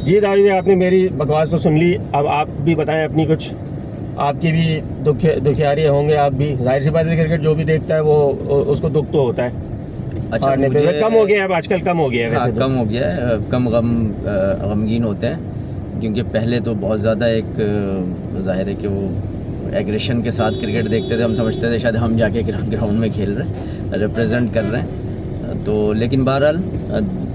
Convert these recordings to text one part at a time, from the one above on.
जी दावी भाई, आपने मेरी बकवास तो सुन ली, अब आप भी बताएं अपनी कुछ। आपकी भी दुखियारी होंगे, आप भी, जाहिर सी बात है, क्रिकेट जो भी देखता है वो उसको दुख तो होता है। अच्छा, मुझे कम हो गया है अब, आजकल कम हो गया है वैसे। कम हो गया है, कम गमगीन होते हैं, क्योंकि पहले तो बहुत ज़्यादा एक ज़ाहिर है कि वो एग्रेशन के साथ क्रिकेट देखते थे। हम समझते थे शायद हम जाके ग्राउंड में खेल रहे हैं, रिप्रेजेंट कर रहे हैं। तो लेकिन बहरहाल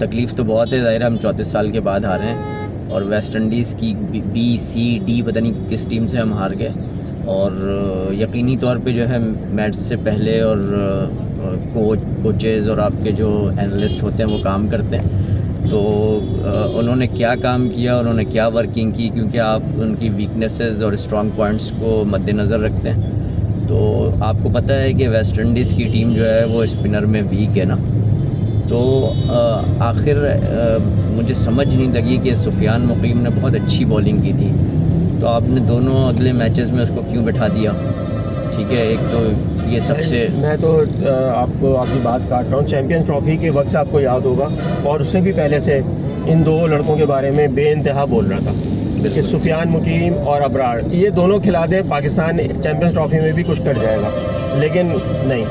तकलीफ़ तो बहुत है, ज़ाहिर है हम 34 साल के बाद हारे हैं, और वेस्ट इंडीज़ की B-C-D पता नहीं किस टीम से हम हार गए। और यकीनी तौर पे जो है मैच से पहले और कोचेज़ और आपके जो एनालिस्ट होते हैं वो काम करते हैं। तो उन्होंने क्या काम किया, उन्होंने क्या वर्किंग की, क्योंकि आप उनकी वीकनेसेस और स्ट्रॉन्ग पॉइंट्स को मद्देनज़र रखते हैं। तो आपको पता है कि वेस्ट इंडीज़ की टीम जो है वो स्पिनर में वीक है ना। तो आखिर मुझे समझ नहीं लगी कि सुफियान मुकीम ने बहुत अच्छी बॉलिंग की थी, तो आपने दोनों अगले मैचेस में उसको क्यों बिठा दिया? ठीक है, एक तो ये सबसे, मैं तो आपको आपकी बात काट रहा हूँ। चैम्पियंस ट्रॉफी के वक्त से आपको याद होगा, और उससे भी पहले से इन दो लड़कों के बारे में बेइंतहा बोल रहा था कि सुफियान मुकीम और अबरार ये दोनों खिला दें, पाकिस्तान चैम्पियंस ट्रॉफी में भी कुछ कर जाएगा। लेकिन नहीं,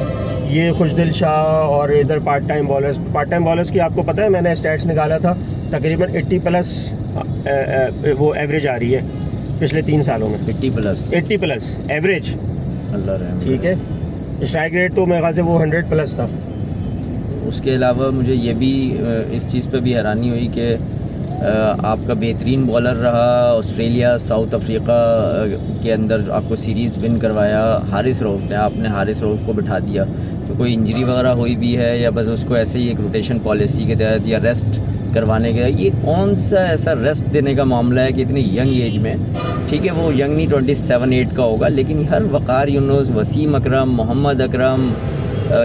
ये खुशदिल शाह और इधर पार्ट टाइम बॉलर्स की आपको पता है, मैंने स्टैट्स निकाला था, तकरीबन 80+ वो एवरेज आ रही है पिछले 3 सालों में। 80+ एवरेज, अल्लाह रहम। ठीक है। स्ट्राइक रेट तो मेरे ख्याल से वो 100+ था। उसके अलावा मुझे ये भी इस चीज़ पे भी हैरानी हुई कि आपका बेहतरीन बॉलर रहा ऑस्ट्रेलिया साउथ अफ्रीका के अंदर, आपको सीरीज़ विन करवाया हारिस रऊफ़ ने, आपने हारिस रऊफ़ को बिठा दिया। तो कोई इंजरी वगैरह हुई भी है, या बस उसको ऐसे ही एक रोटेशन पॉलिसी के तहत या रेस्ट करवाने का? ये कौन सा ऐसा रेस्ट देने का मामला है कि इतनी यंग एज में, ठीक है वो यंग नहीं 27-8 का होगा, लेकिन हर वक़ार यूनुस, वसीम अकरम, मोहम्मद अकरम,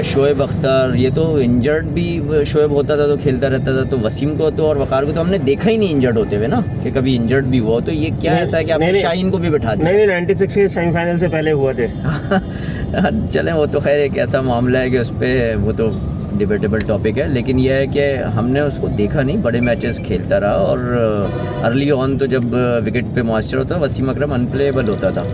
शोएब अख्तर, ये तो इंजर्ड भी शोएब होता था तो खेलता रहता था, तो वसीम को तो और वक़ार को तो हमने देखा ही नहीं इंजर्ड होते हुए ना, कि कभी इंजर्ड भी हुआ। तो ये क्या ऐसा है कि आपने शाहीन को भी बिठा दिया? नहीं, 96 के सेमीफाइनल से पहले हुआ थे। चलें, वो तो खैर एक ऐसा मामला है कि उस पर वो तो डिबेटेबल टॉपिक है, लेकिन यह है कि हमने उसको देखा नहीं, बड़े मैचेस खेलता रहा, और अर्ली ऑन तो जब विकेट पे मॉइस्चर होता वसीम अकरम अनप्लेएबल होता था।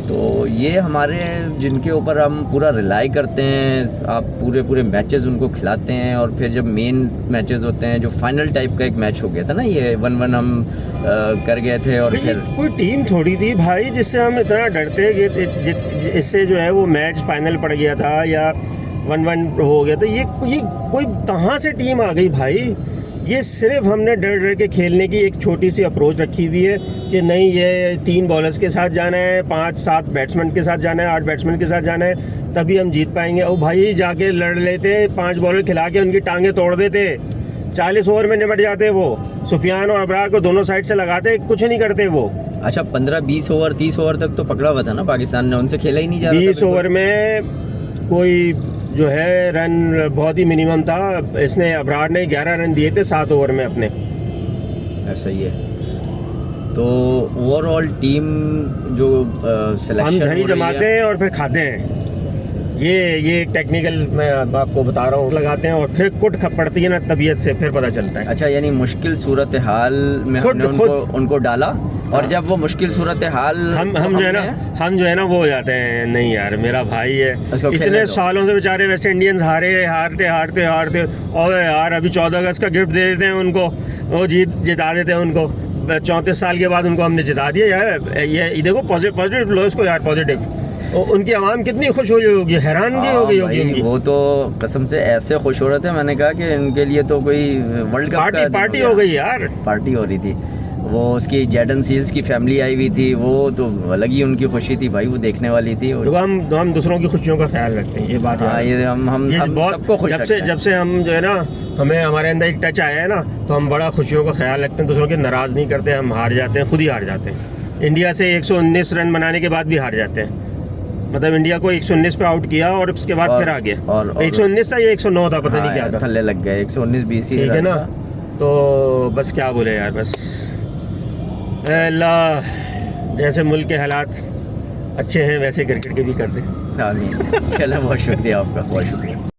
तो ये हमारे जिनके ऊपर हम पूरा रिलाई करते हैं, आप पूरे मैचेस उनको खिलाते हैं, और फिर जब मेन मैचेस होते हैं, जो फाइनल टाइप का एक मैच हो गया था ना, ये 1-1 हम कर गए थे, और फिर कोई टीम थोड़ी थी भाई जिससे हम इतना डरते कि इससे जो है वो मैच फाइनल पड़ गया था या 1-1 हो गया था। ये कोई कहाँ से टीम आ गई भाई? ये सिर्फ हमने डर के खेलने की एक छोटी सी अप्रोच रखी हुई है कि नहीं, ये 3 बॉलर्स के साथ जाना है, 5-7 बैट्समैन के साथ जाना है, 8 बैट्समैन के साथ जाना है, तभी हम जीत पाएंगे। और भाई जाके लड़ लेते, 5 बॉलर खिला के उनकी टांगें तोड़ देते, 40 ओवर में निपट जाते वो। सुफियान और अबरार को दोनों साइड से लगाते, कुछ नहीं करते वो। अच्छा, 15-20 ओवर 30 ओवर तक तो पकड़ा हुआ था ना पाकिस्तान ने, उनसे खेला ही नहीं जा रहा। 20 ओवर में कोई जो है रन बहुत ही मिनिमम था। इसने अबरार ने 11 रन दिए थे 7 ओवर में अपने। ऐसा ही है। तो ओवरऑल टीम जो सिलेक्शन हम दही जमाते हैं और फिर खाते हैं, ये एक टेक्निकल मैं आपको बता रहा हूँ, लगाते हैं और फिर कुट पड़ती है ना तबीयत से, फिर पता चलता है। अच्छा, यानी मुश्किल सूरत हाल में हमने उनको डाला, और जब वो मुश्किल सूरत हाल हम जो है ना वो हो जाते हैं, नहीं यार मेरा भाई है, इतने सालों से बेचारे वेस्ट इंडियंस हारते, और यार अभी 14 अगस्त का गिफ्ट दे देते हैं उनको, वो जिता देते हैं उनको। 34 साल के बाद उनको हमने जिता दिया यार। ये देखो पॉजिटिव लो इसको यार, पॉजिटिव। उनकी आवाम कितनी खुश हुई होगी, हैरानगी हो गई होगी। वो तो कसम से ऐसे खुश हो रहे थे, मैंने कहा कि इनके लिए तो कोई वर्ल्ड कप पार्टी हो गई यार, पार्टी हो रही थी। वो उसकी जैडन सील्स की फैमिली आई हुई थी, वो तो अलग ही उनकी खुशी थी भाई, वो देखने वाली थी। तो हम दूसरों की खुशियों का ख्याल रखते हैं, ये बात है। ये हम सबको खुश रखते हैं। जब से हम जो है ना, हमारे अंदर एक टच आया है ना, तो हम बड़ा खुशियों का ख्याल रखते हैं, दूसरों के नाराज़ नहीं करते। हम हार जाते हैं, खुद ही हार जाते हैं। इंडिया से 119 रन बनाने के बाद भी हार जाते हैं, मतलब इंडिया को 119 पे आउट किया और उसके बाद फिर आ गया। और 119 था या 109 था, पता नहीं क्या था, थल्ले लग गए। 119-20 ठीक है ना। तो बस क्या बोले यार, बस अल्लाह जैसे मुल्क के हालात अच्छे हैं वैसे क्रिकेट के भी कर दे। चलो, बहुत शुक्रिया आपका, बहुत शुक्रिया।